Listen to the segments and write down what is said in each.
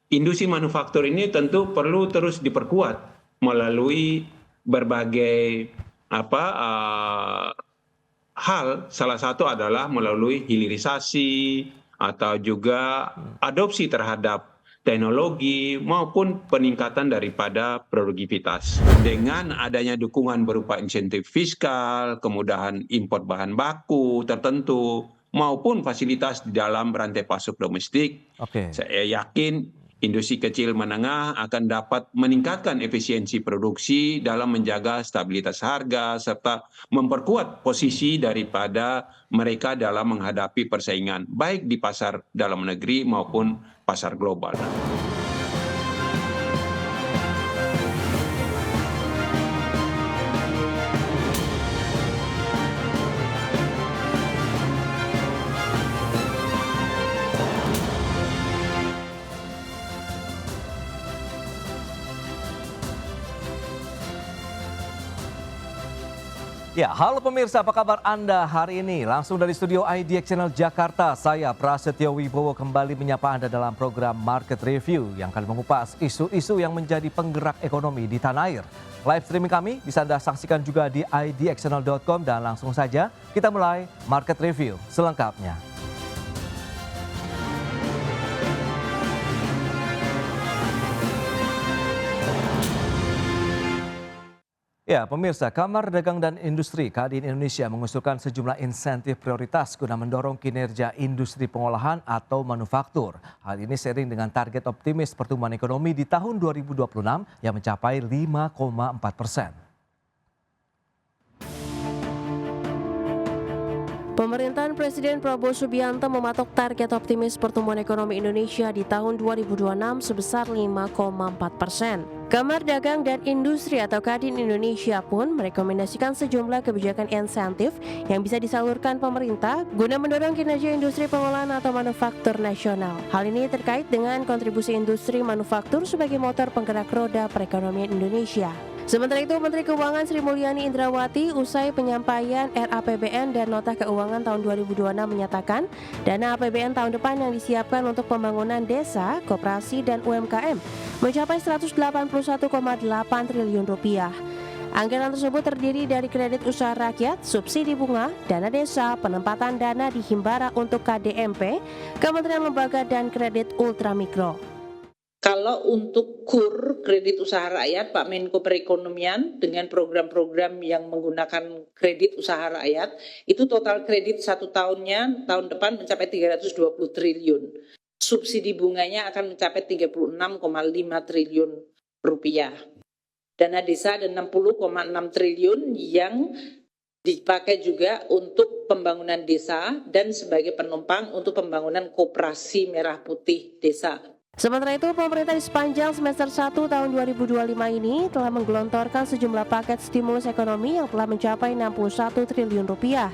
industri manufaktur ini tentu perlu terus diperkuat melalui berbagai apa hal. Salah satu adalah melalui hilirisasi atau juga adopsi terhadap teknologi maupun peningkatan daripada produktivitas. Dengan adanya dukungan berupa insentif fiskal, kemudahan impor bahan baku tertentu, maupun fasilitas di dalam rantai pasok domestik, Oke. saya yakin industri kecil menengah akan dapat meningkatkan efisiensi produksi dalam menjaga stabilitas harga serta memperkuat posisi daripada mereka dalam menghadapi persaingan baik di pasar dalam negeri maupun pasar global. Ya, halo pemirsa, apa kabar Anda hari ini? Langsung dari studio IDX Channel Jakarta, saya Prasetyo Wibowo kembali menyapa Anda dalam program Market Review yang akan mengupas isu-isu yang menjadi penggerak ekonomi di tanah air. Live streaming kami bisa Anda saksikan juga di idxchannel.com dan langsung saja kita mulai Market Review selengkapnya. Ya, pemirsa, Kamar Dagang dan Industri Kadin Indonesia mengusulkan sejumlah insentif prioritas guna mendorong kinerja industri pengolahan atau manufaktur. Hal ini seiring dengan target optimis pertumbuhan ekonomi di tahun 2026 yang mencapai 5,4%. Pemerintahan Presiden Prabowo Subianto mematok target optimis pertumbuhan ekonomi Indonesia di tahun 2026 sebesar 5,4%. Kamar Dagang dan Industri atau Kadin Indonesia pun merekomendasikan sejumlah kebijakan insentif yang bisa disalurkan pemerintah guna mendorong kinerja industri pengolahan atau manufaktur nasional. Hal ini terkait dengan kontribusi industri manufaktur sebagai motor penggerak roda perekonomian Indonesia. Sementara itu, Menteri Keuangan Sri Mulyani Indrawati usai penyampaian RAPBN dan Nota Keuangan tahun 2026 menyatakan dana APBN tahun depan yang disiapkan untuk pembangunan desa, koperasi, dan UMKM mencapai 181,8 triliun rupiah. Anggaran tersebut terdiri dari kredit usaha rakyat, subsidi bunga, dana desa, penempatan dana di Himbara untuk KDMP, Kementerian Lembaga, dan kredit ultramikro. Kalau untuk KUR, kredit usaha rakyat, Pak Menko Perekonomian dengan program-program yang menggunakan kredit usaha rakyat, itu total kredit satu tahunnya, tahun depan mencapai 320 triliun. Subsidi bunganya akan mencapai 36,5 triliun rupiah. Dana desa ada 60,6 triliun yang dipakai juga untuk pembangunan desa dan sebagai penumpang untuk pembangunan koperasi merah putih desa. Sementara itu, pemerintah di sepanjang semester 1 tahun 2025 ini telah menggelontorkan sejumlah paket stimulus ekonomi yang telah mencapai 61 triliun rupiah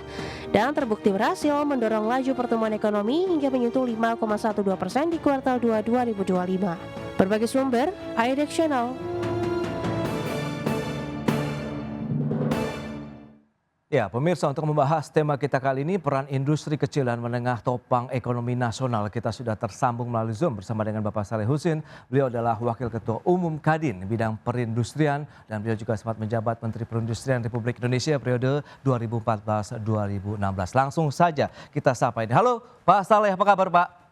dan terbukti berhasil mendorong laju pertumbuhan ekonomi hingga menyentuh 5,12% di kuartal 2 2025. Berbagai sumber, IDX Channel. Ya, pemirsa, untuk membahas tema kita kali ini, peran industri kecil dan menengah topang ekonomi nasional, kita sudah tersambung melalui Zoom bersama dengan Bapak Saleh Husin. Beliau adalah Wakil Ketua Umum Kadin bidang perindustrian dan beliau juga sempat menjabat Menteri Perindustrian Republik Indonesia periode 2014-2016. Langsung saja kita sapa ini. Halo Pak Saleh, apa kabar Pak?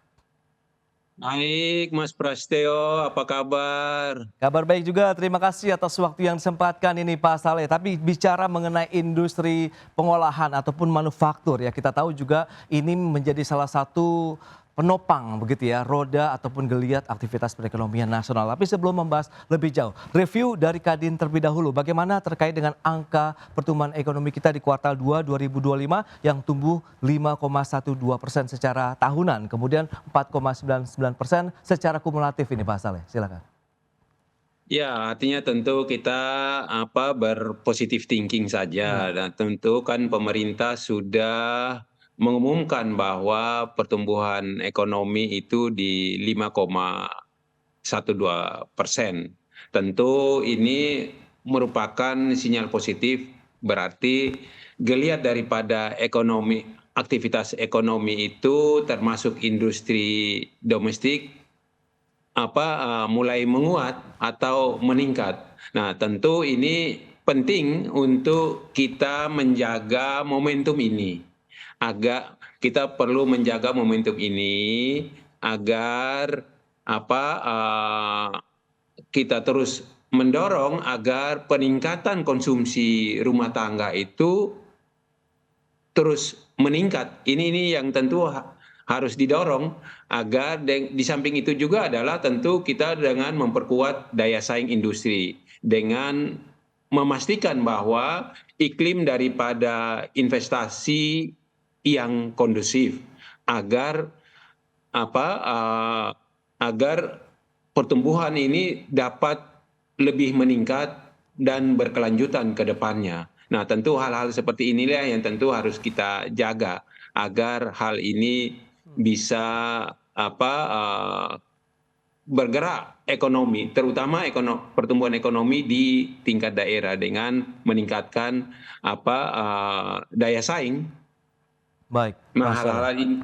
Baik, Mas Prasetyo, apa kabar? Kabar baik juga, terima kasih atas waktu yang disempatkan ini Pak Saleh. Tapi bicara mengenai industri pengolahan ataupun manufaktur ya, kita tahu juga ini menjadi salah satu penopang begitu ya, roda ataupun geliat aktivitas perekonomian nasional. Tapi sebelum membahas lebih jauh, review dari Kadin terlebih dahulu. Bagaimana terkait dengan angka pertumbuhan ekonomi kita di kuartal 2 2025 yang tumbuh 5,12% secara tahunan, kemudian 4,99% secara kumulatif ini Pak Saleh. Silakan. Ya, artinya tentu kita berpositif thinking saja. Dan tentu kan pemerintah sudah mengumumkan bahwa pertumbuhan ekonomi itu di 5,12%. Tentu ini merupakan sinyal positif, berarti geliat daripada ekonomi, aktivitas ekonomi itu termasuk industri domestik mulai menguat atau meningkat. Nah, tentu ini penting untuk kita menjaga momentum ini. Kita perlu menjaga momentum ini agar kita terus mendorong agar peningkatan konsumsi rumah tangga itu terus meningkat. Ini yang tentu harus didorong agar di samping itu juga adalah tentu kita dengan memperkuat daya saing industri dengan memastikan bahwa iklim daripada investasi yang kondusif agar agar pertumbuhan ini dapat lebih meningkat dan berkelanjutan ke depannya. Nah, tentu hal-hal seperti inilah yang tentu harus kita jaga agar hal ini bisa bergerak ekonomi, terutama pertumbuhan ekonomi di tingkat daerah dengan meningkatkan daya saing. Baik, Nah, Pak Saleh. hal-hal ini.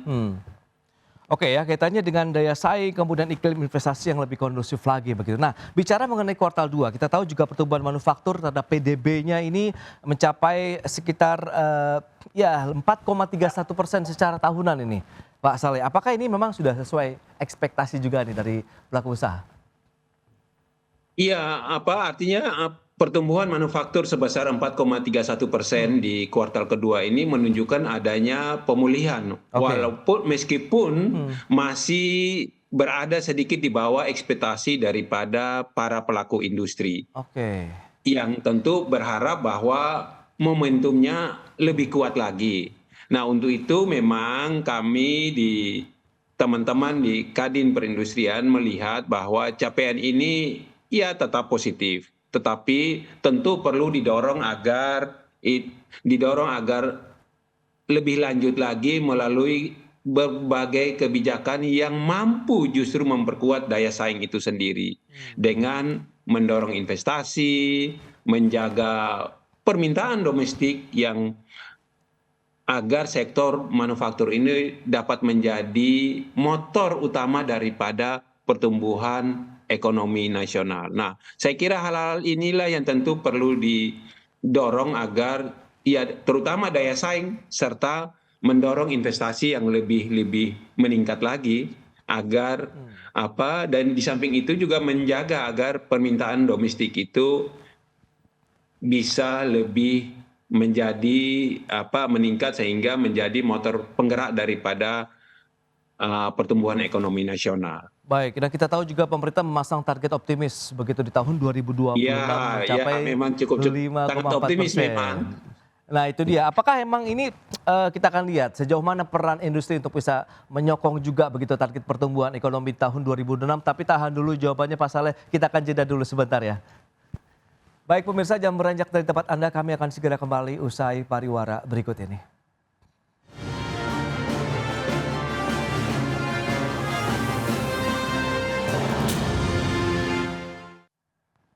Oke ya, kaitannya dengan daya saing, kemudian iklim investasi yang lebih kondusif lagi begitu. Nah, bicara mengenai kuartal 2, kita tahu juga pertumbuhan manufaktur terhadap PDB-nya ini mencapai sekitar 4,31% secara tahunan ini, Pak Saleh. Apakah ini memang sudah sesuai ekspektasi juga nih dari pelaku usaha? Iya, artinya pertumbuhan manufaktur sebesar 4,31% di kuartal kedua ini menunjukkan adanya pemulihan. Oke. Meskipun masih berada sedikit di bawah ekspektasi daripada para pelaku industri. Oke. Yang tentu berharap bahwa momentumnya lebih kuat lagi. Nah, untuk itu memang kami teman-teman di Kadin Perindustrian melihat bahwa capaian ini ya tetap positif, tetapi tentu perlu didorong agar lebih lanjut lagi melalui berbagai kebijakan yang mampu justru memperkuat daya saing itu sendiri dengan mendorong investasi, menjaga permintaan domestik yang agar sektor manufaktur ini dapat menjadi motor utama daripada pertumbuhan ekonomi nasional. Nah, saya kira hal-hal inilah yang tentu perlu didorong agar terutama daya saing serta mendorong investasi yang lebih meningkat lagi agar dan di samping itu juga menjaga agar permintaan domestik itu bisa lebih meningkat sehingga menjadi motor penggerak daripada pertumbuhan ekonomi nasional. Baik, dan kita tahu juga pemerintah memasang target optimis begitu di tahun 2026 mencapai memang cukup sangat optimis 5,4%. memang. Nah itu dia, apakah emang ini kita akan lihat sejauh mana peran industri untuk bisa menyokong juga begitu target pertumbuhan ekonomi di tahun 2026, tapi tahan dulu jawabannya Pak Saleh, kita akan jeda dulu sebentar ya. Baik pemirsa, jam beranjak dari tempat Anda, kami akan segera kembali usai pariwara berikut ini.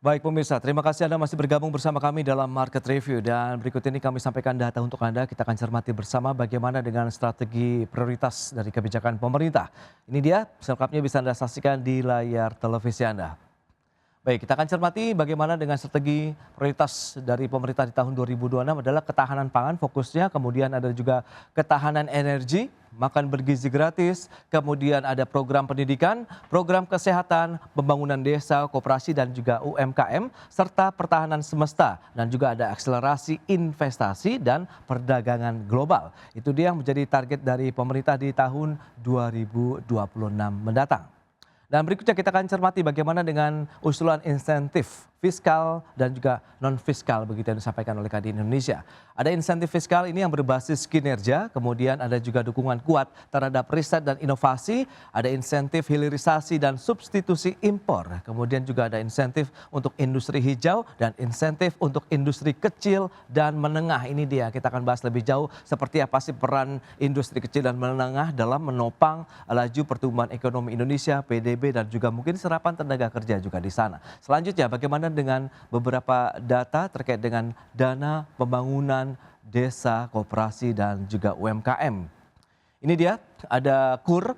Baik pemirsa, terima kasih Anda masih bergabung bersama kami dalam Market Review. Dan berikut ini kami sampaikan data untuk Anda, kita akan cermati bersama bagaimana dengan strategi prioritas dari kebijakan pemerintah. Ini dia, selengkapnya bisa Anda saksikan di layar televisi Anda. Baik, kita akan cermati bagaimana dengan strategi prioritas dari pemerintah di tahun 2026 adalah ketahanan pangan fokusnya, kemudian ada juga ketahanan energi, makan bergizi gratis, kemudian ada program pendidikan, program kesehatan, pembangunan desa, koperasi dan juga UMKM, serta pertahanan semesta dan juga ada akselerasi investasi dan perdagangan global. Itu dia yang menjadi target dari pemerintah di tahun 2026 mendatang. Dan berikutnya kita akan cermati bagaimana dengan usulan insentif fiskal dan juga non-fiskal begitu yang disampaikan oleh Kadin Indonesia. Ada insentif fiskal ini yang berbasis kinerja, kemudian ada juga dukungan kuat terhadap riset dan inovasi, ada insentif hilirisasi dan substitusi impor, kemudian juga ada insentif untuk industri hijau dan insentif untuk industri kecil dan menengah. Ini dia, kita akan bahas lebih jauh seperti apa sih peran industri kecil dan menengah dalam menopang laju pertumbuhan ekonomi Indonesia, PDB dan juga mungkin serapan tenaga kerja juga di sana. Selanjutnya bagaimana dengan beberapa data terkait dengan dana pembangunan desa, koperasi dan juga UMKM. Ini dia, ada KUR,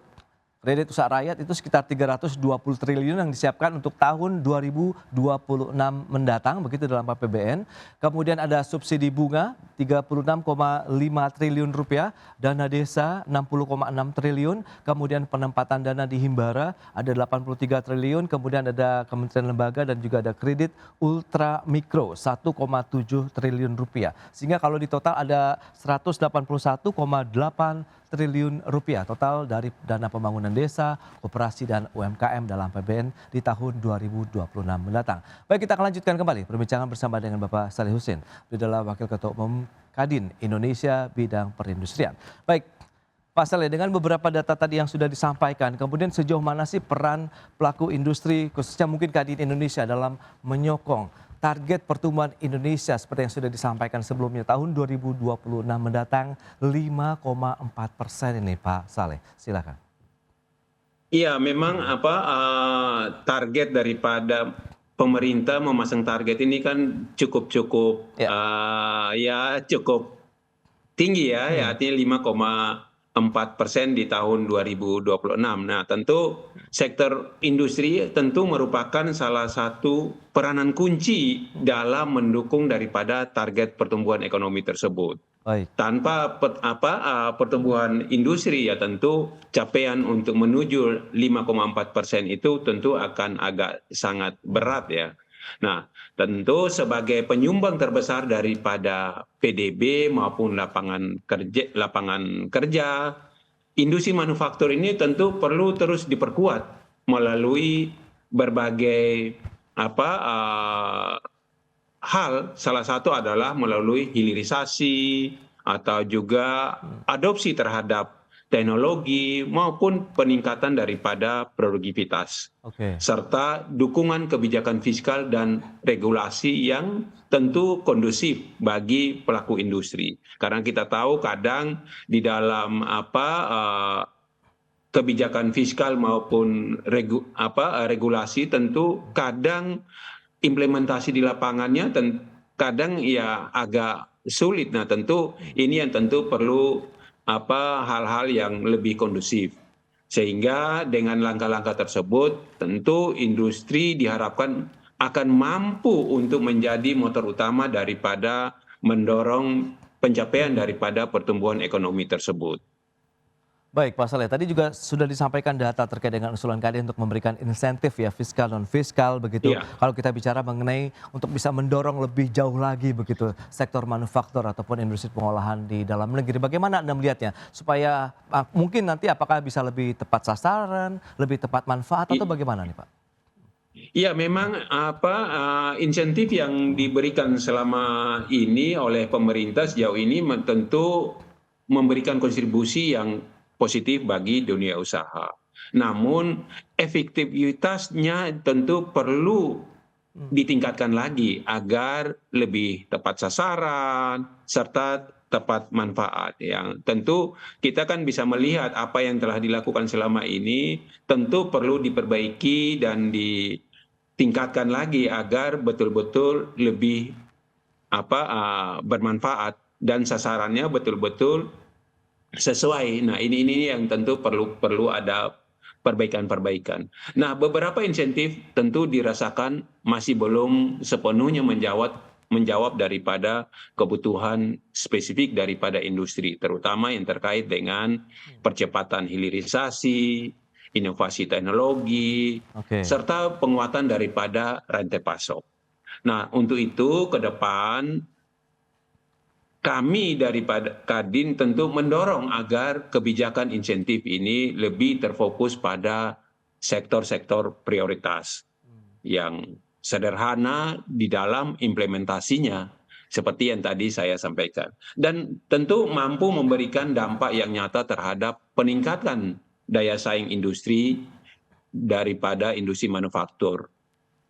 kredit usaha rakyat itu sekitar 320 triliun yang disiapkan untuk tahun 2026 mendatang begitu dalam APBN. Kemudian ada subsidi bunga 36,5 triliun rupiah, dana desa 60,6 triliun, kemudian penempatan dana di Himbara ada 83 triliun, kemudian ada kementerian lembaga dan juga ada kredit ultra mikro 1,7 triliun rupiah. Sehingga kalau di total ada 181,8 triliun rupiah total dari dana pembangunan desa, koperasi dan UMKM dalam APBN di tahun 2026 mendatang. Baik, kita akan lanjutkan kembali perbincangan bersama dengan Bapak Saleh Husin, beliau adalah Wakil Ketua Umum Kadin Indonesia bidang perindustrian. Baik, Pak Saleh, dengan beberapa data tadi yang sudah disampaikan, kemudian sejauh mana sih peran pelaku industri khususnya mungkin Kadin Indonesia dalam menyokong target pertumbuhan Indonesia seperti yang sudah disampaikan sebelumnya tahun 2026 mendatang 5,4% ini Pak Saleh, silakan. Iya, memang target daripada pemerintah memasang target ini kan cukup tinggi ya, artinya 5,4% di tahun 2026. Nah, tentu sektor industri tentu merupakan salah satu peranan kunci dalam mendukung daripada target pertumbuhan ekonomi tersebut. Baik. Tanpa pertumbuhan industri ya tentu capaian untuk menuju 5,4% itu tentu akan agak sangat berat ya. Nah, tentu sebagai penyumbang terbesar daripada PDB maupun lapangan kerja, industri manufaktur ini tentu perlu terus diperkuat melalui berbagai hal. Salah satu adalah melalui hilirisasi atau juga adopsi terhadap teknologi maupun peningkatan daripada produktivitas. Serta dukungan kebijakan fiskal dan regulasi yang tentu kondusif bagi pelaku industri. Karena kita tahu kadang di dalam kebijakan fiskal maupun regulasi tentu kadang implementasi di lapangannya kadang ya agak sulit. Nah, tentu ini yang tentu perlu hal-hal yang lebih kondusif. Sehingga dengan langkah-langkah tersebut tentu industri diharapkan akan mampu untuk menjadi motor utama daripada mendorong pencapaian daripada pertumbuhan ekonomi tersebut. Baik Pak Saleh, tadi juga sudah disampaikan data terkait dengan usulan Kadin untuk memberikan insentif ya fiskal non fiskal begitu. Iya. Kalau kita bicara mengenai untuk bisa mendorong lebih jauh lagi begitu sektor manufaktur ataupun industri pengolahan di dalam negeri. Bagaimana Anda melihatnya supaya mungkin nanti apakah bisa lebih tepat sasaran, lebih tepat manfaat atau bagaimana nih Pak? Iya, memang insentif yang diberikan selama ini oleh pemerintah sejauh ini tentu memberikan kontribusi yang positif bagi dunia usaha. Namun efektivitasnya tentu perlu ditingkatkan lagi agar lebih tepat sasaran serta tepat manfaat. Yang tentu kita kan bisa melihat apa yang telah dilakukan selama ini tentu perlu diperbaiki dan ditingkatkan lagi agar betul-betul lebih bermanfaat dan sasarannya betul-betul sesuai. Nah, ini yang tentu perlu ada perbaikan-perbaikan. Nah, beberapa insentif tentu dirasakan masih belum sepenuhnya menjawab daripada kebutuhan spesifik daripada industri, terutama yang terkait dengan percepatan hilirisasi, inovasi teknologi, serta penguatan daripada rantai pasok. Nah, untuk itu ke depan kami daripada Kadin tentu mendorong agar kebijakan insentif ini lebih terfokus pada sektor-sektor prioritas yang sederhana di dalam implementasinya seperti yang tadi saya sampaikan. Dan tentu mampu memberikan dampak yang nyata terhadap peningkatan daya saing industri daripada industri manufaktur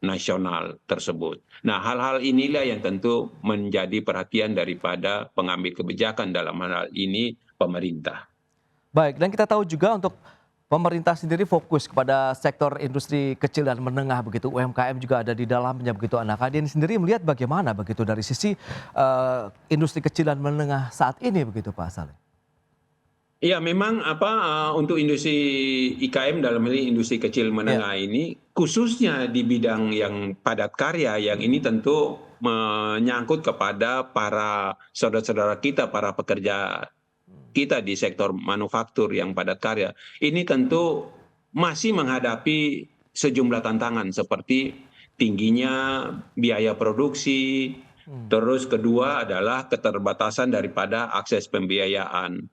nasional tersebut. Nah, hal-hal inilah yang tentu menjadi perhatian daripada pengambil kebijakan dalam hal ini pemerintah. Baik, dan kita tahu juga untuk pemerintah sendiri fokus kepada sektor industri kecil dan menengah begitu, UMKM juga ada di dalamnya begitu. Nah, Kadin sendiri melihat bagaimana begitu dari sisi industri kecil dan menengah saat ini begitu Pak Saleh? Ya memang untuk industri IKM dalam hal ini industri kecil Ya, menengah ini khususnya di bidang yang padat karya yang ini tentu menyangkut kepada para saudara-saudara kita, para pekerja kita di sektor manufaktur yang padat karya. Ini tentu masih menghadapi sejumlah tantangan seperti tingginya biaya produksi, terus kedua adalah keterbatasan daripada akses pembiayaan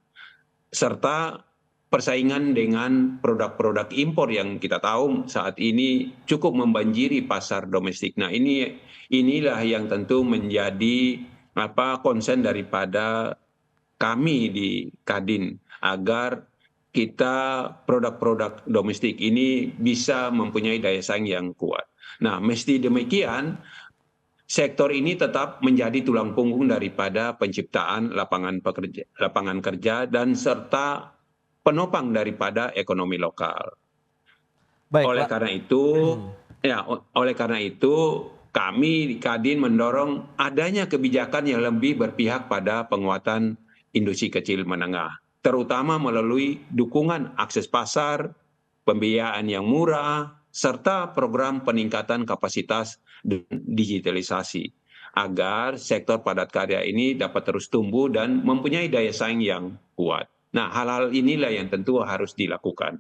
serta persaingan dengan produk-produk impor yang kita tahu saat ini cukup membanjiri pasar domestik. Nah, inilah yang tentu menjadi konsen daripada kami di Kadin agar kita produk-produk domestik ini bisa mempunyai daya saing yang kuat. Nah, mesti demikian sektor ini tetap menjadi tulang punggung daripada penciptaan lapangan kerja dan serta penopang daripada ekonomi lokal. baik. Oleh karena itu, kami di Kadin mendorong adanya kebijakan yang lebih berpihak pada penguatan industri kecil menengah, terutama melalui dukungan akses pasar, pembiayaan yang murah, serta program peningkatan kapasitas dan digitalisasi agar sektor padat karya ini dapat terus tumbuh dan mempunyai daya saing yang kuat. Nah, hal-hal inilah yang tentu harus dilakukan.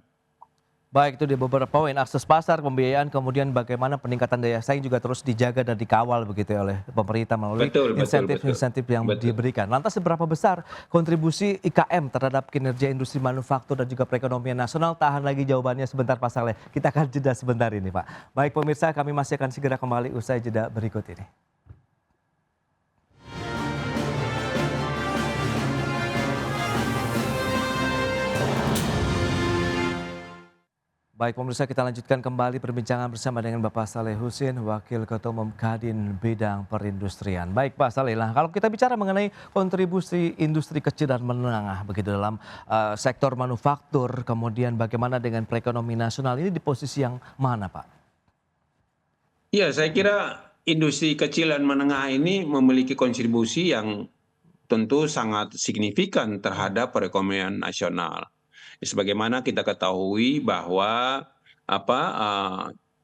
Baik, itu di beberapa poin, akses pasar, pembiayaan, kemudian bagaimana peningkatan daya saing juga terus dijaga dan dikawal begitu ya oleh pemerintah melalui Betul, betul, betul. insentif-insentif yang Betul. diberikan. Lantas seberapa besar kontribusi IKM terhadap kinerja industri manufaktur dan juga perekonomian nasional? Tahan lagi jawabannya sebentar Pak Saleh. Kita akan jeda sebentar ini Pak. Baik pemirsa, kami masih akan segera kembali usai jeda berikut ini. Baik pemirsa, kita lanjutkan kembali perbincangan bersama dengan Bapak Saleh Husin, Wakil Ketua Umum Kadin Bidang Perindustrian. Baik Pak Saleh, nah kalau kita bicara mengenai kontribusi industri kecil dan menengah begitu dalam sektor manufaktur, kemudian bagaimana dengan perekonomian nasional, ini di posisi yang mana Pak? Ya, saya kira industri kecil dan menengah ini memiliki kontribusi yang tentu sangat signifikan terhadap perekonomian nasional. Sebagaimana kita ketahui bahwa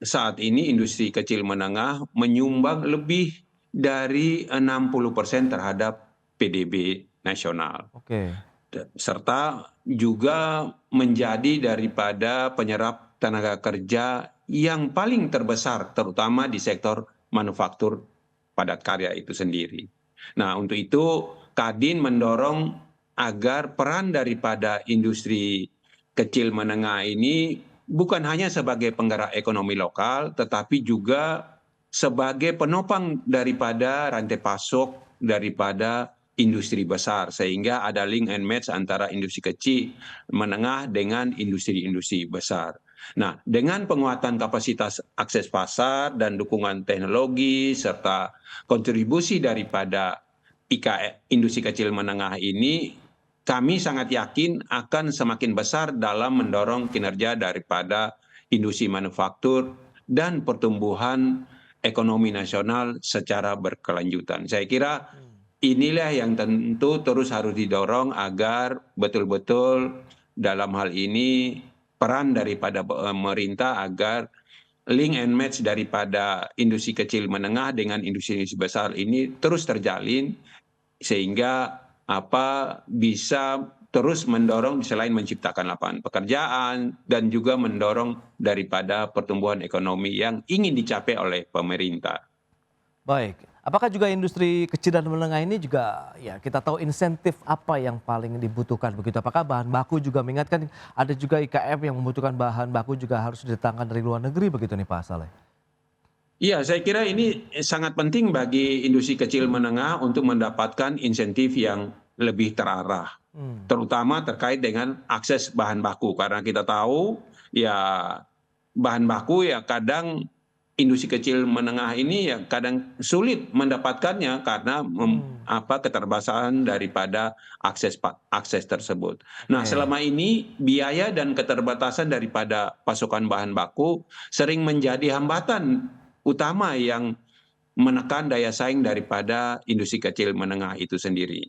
saat ini industri kecil menengah menyumbang lebih dari 60% terhadap PDB nasional, Oke, serta juga menjadi daripada penyerap tenaga kerja yang paling terbesar, terutama di sektor manufaktur padat karya itu sendiri. Nah, untuk itu Kadin mendorong agar peran daripada industri kecil menengah ini bukan hanya sebagai penggerak ekonomi lokal, tetapi juga sebagai penopang daripada rantai pasok daripada industri besar, sehingga ada link and match antara industri kecil menengah dengan industri-industri besar. Nah, dengan penguatan kapasitas akses pasar dan dukungan teknologi serta kontribusi daripada industri kecil menengah ini, kami sangat yakin akan semakin besar dalam mendorong kinerja daripada industri manufaktur dan pertumbuhan ekonomi nasional secara berkelanjutan. Saya kira inilah yang tentu terus harus didorong agar betul-betul dalam hal ini peran daripada pemerintah agar link and match daripada industri kecil menengah dengan industri besar ini terus terjalin sehingga bisa terus mendorong selain menciptakan lapangan pekerjaan dan juga mendorong daripada pertumbuhan ekonomi yang ingin dicapai oleh pemerintah. baik. Apakah juga industri kecil dan menengah ini juga ya kita tahu insentif apa yang paling dibutuhkan begitu? Apakah bahan baku juga mengingatkan ada juga IKM yang membutuhkan bahan baku juga harus didatangkan dari luar negeri begitu nih Pak Saleh? Iya, saya kira ini sangat penting bagi industri kecil menengah untuk mendapatkan insentif yang lebih terarah, terutama terkait dengan akses bahan baku. Karena kita tahu ya bahan baku ya kadang industri kecil menengah ini ya kadang sulit mendapatkannya karena keterbatasan daripada akses tersebut. Nah, Oke. selama ini biaya dan keterbatasan daripada pasokan bahan baku sering menjadi hambatan utama yang menekan daya saing daripada industri kecil menengah itu sendiri.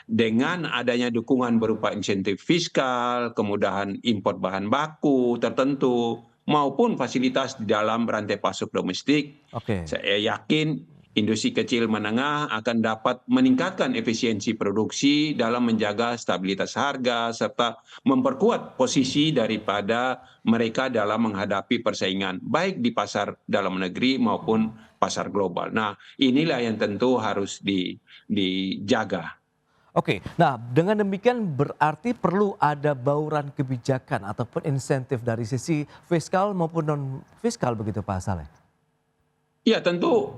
Dengan adanya dukungan berupa insentif fiskal, kemudahan impor bahan baku tertentu, maupun fasilitas di dalam rantai pasok domestik, Oke. saya yakin industri kecil menengah akan dapat meningkatkan efisiensi produksi dalam menjaga stabilitas harga serta memperkuat posisi daripada mereka dalam menghadapi persaingan baik di pasar dalam negeri maupun pasar global. Nah, inilah yang tentu harus dijaga. Oke, nah dengan demikian berarti perlu ada bauran kebijakan ataupun insentif dari sisi fiskal maupun non fiskal begitu Pak Saleh? Ya, tentu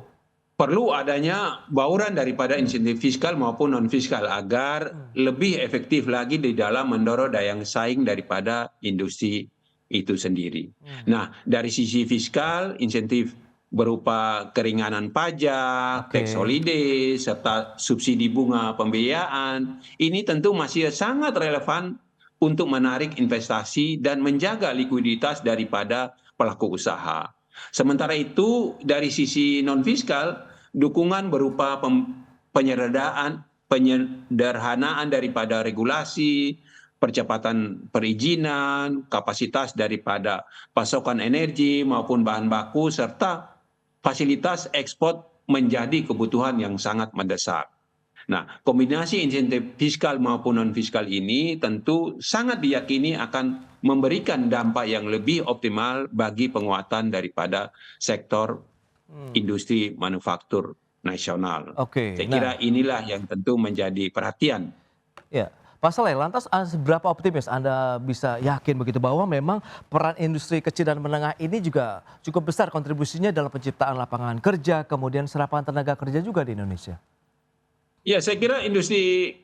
perlu adanya bauran daripada insentif fiskal maupun non fiskal agar lebih efektif lagi di dalam mendorong daya saing daripada industri itu sendiri. Nah, dari sisi fiskal, insentif berupa keringanan pajak, Oke. tax holiday, serta subsidi bunga pembiayaan, ini tentu masih sangat relevan untuk menarik investasi dan menjaga likuiditas daripada pelaku usaha. Sementara itu, dari sisi non fiskal, dukungan berupa penyederhanaan daripada regulasi, percepatan perizinan, kapasitas daripada pasokan energi maupun bahan baku, serta fasilitas ekspor menjadi kebutuhan yang sangat mendesak. Nah, kombinasi insentif fiskal maupun non-fiskal ini tentu sangat diyakini akan memberikan dampak yang lebih optimal bagi penguatan daripada sektor industri manufaktur nasional. Oke, Saya kira inilah yang tentu menjadi perhatian. ya, Pak Saleh, lantas seberapa optimis Anda bisa yakin begitu bahwa memang peran industri kecil dan menengah ini juga cukup besar kontribusinya dalam penciptaan lapangan kerja, kemudian serapan tenaga kerja juga di Indonesia? Ya, saya kira industri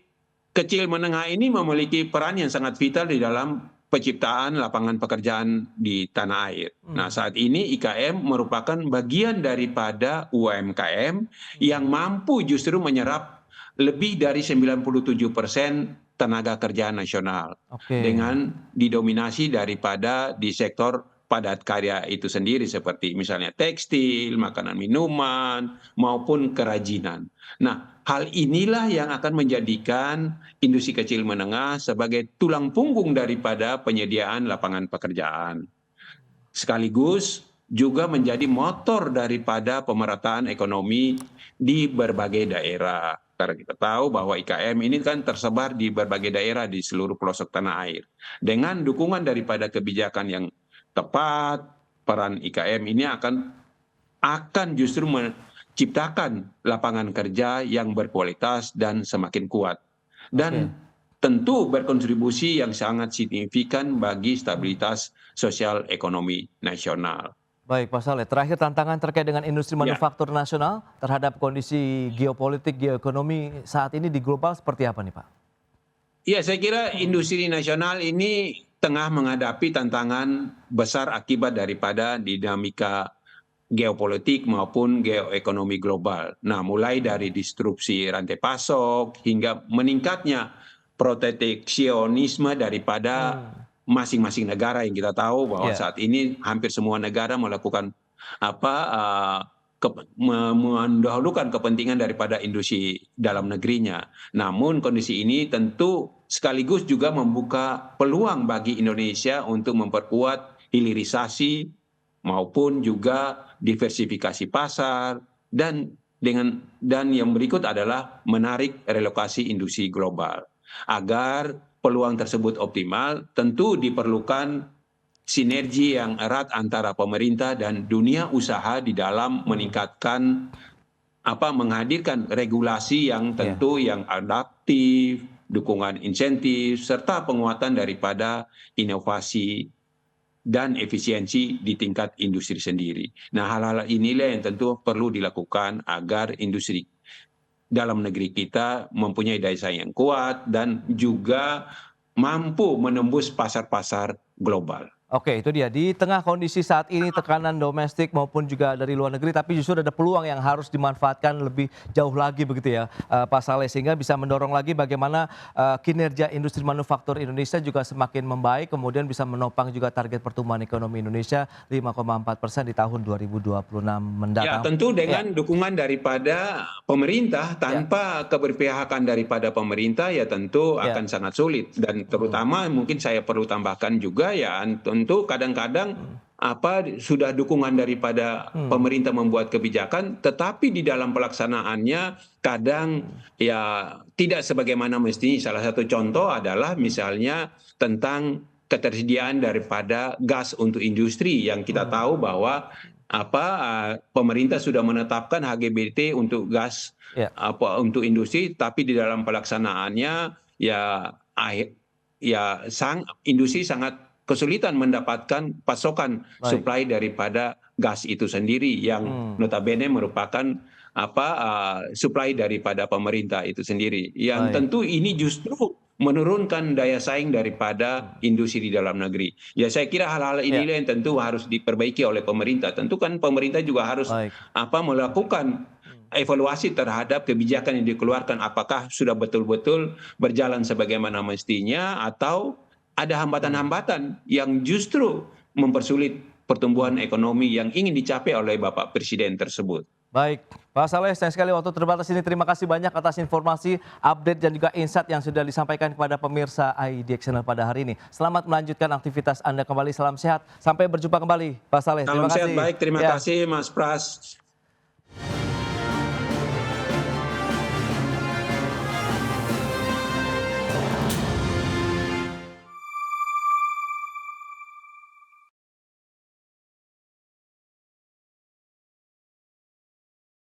kecil menengah ini memiliki peran yang sangat vital di dalam penciptaan lapangan pekerjaan di tanah air. Nah, saat ini IKM merupakan bagian daripada UMKM yang mampu justru menyerap lebih dari 97% tenaga kerja nasional Oke. dengan didominasi daripada di sektor padat karya itu sendiri seperti misalnya tekstil, makanan minuman, maupun kerajinan. Nah, hal inilah yang akan menjadikan industri kecil menengah sebagai tulang punggung daripada penyediaan lapangan pekerjaan. Sekaligus juga menjadi motor daripada pemerataan ekonomi di berbagai daerah. Karena kita tahu bahwa IKM ini kan tersebar di berbagai daerah di seluruh pelosok tanah air. Dengan dukungan daripada kebijakan yang tepat, peran IKM ini akan justru menciptakan lapangan kerja yang berkualitas dan semakin kuat. Dan tentu berkontribusi yang sangat signifikan bagi stabilitas sosial ekonomi nasional. Baik Pak Saleh, terakhir tantangan terkait dengan industri manufaktur nasional terhadap kondisi geopolitik, geoekonomi saat ini di global seperti apa nih Pak? Ya, saya kira industri nasional ini tengah menghadapi tantangan besar akibat daripada dinamika geopolitik maupun geoekonomi global. Nah, mulai dari disrupsi rantai pasok hingga meningkatnya proteksionisme daripada masing-masing negara yang kita tahu bahwa saat ini hampir semua negara melakukan mendahulukan kepentingan daripada industri dalam negerinya. Namun kondisi ini tentu sekaligus juga membuka peluang bagi Indonesia untuk memperkuat hilirisasi maupun juga diversifikasi pasar dan yang berikut adalah menarik relokasi industri global. Agar peluang tersebut optimal, tentu diperlukan sinergi yang erat antara pemerintah dan dunia usaha di dalam meningkatkan menghadirkan regulasi yang tentu yang adaptif, dukungan insentif, serta penguatan daripada inovasi dan efisiensi di tingkat industri sendiri. Nah, hal-hal inilah yang tentu perlu dilakukan agar industri dalam negeri kita mempunyai daya saing yang kuat dan juga mampu menembus pasar-pasar global. Oke, itu dia. Di tengah kondisi saat ini tekanan domestik maupun juga dari luar negeri, tapi justru ada peluang yang harus dimanfaatkan lebih jauh lagi begitu ya, Pak Saleh, sehingga bisa mendorong lagi bagaimana kinerja industri manufaktur Indonesia juga semakin membaik, kemudian bisa menopang juga target pertumbuhan ekonomi Indonesia 5,4% di tahun 2026 Ya, mendatang. tentu dengan dukungan daripada pemerintah, tanpa keberpihakan daripada pemerintah ya tentu Ya. akan sangat sulit. Dan terutama mungkin saya perlu tambahkan juga ya tentu kadang-kadang sudah dukungan daripada pemerintah membuat kebijakan, tetapi di dalam pelaksanaannya kadang ya tidak sebagaimana mestinya. Salah satu contoh adalah misalnya tentang ketersediaan daripada gas untuk industri yang kita tahu bahwa pemerintah sudah menetapkan HGBT untuk gas Ya. untuk industri, tapi di dalam pelaksanaannya ya industri sangat kesulitan mendapatkan pasokan Baik. supply daripada gas itu sendiri yang notabene merupakan supply daripada pemerintah itu sendiri. Yang Baik. tentu ini justru menurunkan daya saing daripada industri di dalam negeri. Ya saya kira hal-hal inilah yang tentu harus diperbaiki oleh pemerintah. Tentu kan pemerintah juga harus Baik. melakukan evaluasi terhadap kebijakan yang dikeluarkan, apakah sudah betul-betul berjalan sebagaimana mestinya atau ada hambatan-hambatan yang justru mempersulit pertumbuhan ekonomi yang ingin dicapai oleh Bapak Presiden tersebut. Baik, Pak Saleh, sayang sekali waktu terbatas ini. Terima kasih banyak atas informasi, update dan juga insight yang sudah disampaikan kepada pemirsa IDX Channel pada hari ini. Selamat melanjutkan aktivitas Anda kembali. Salam sehat. Sampai berjumpa kembali, Pak Saleh. Salam Terima sehat, kasih. baik. Terima Ya. kasih, Mas Pras.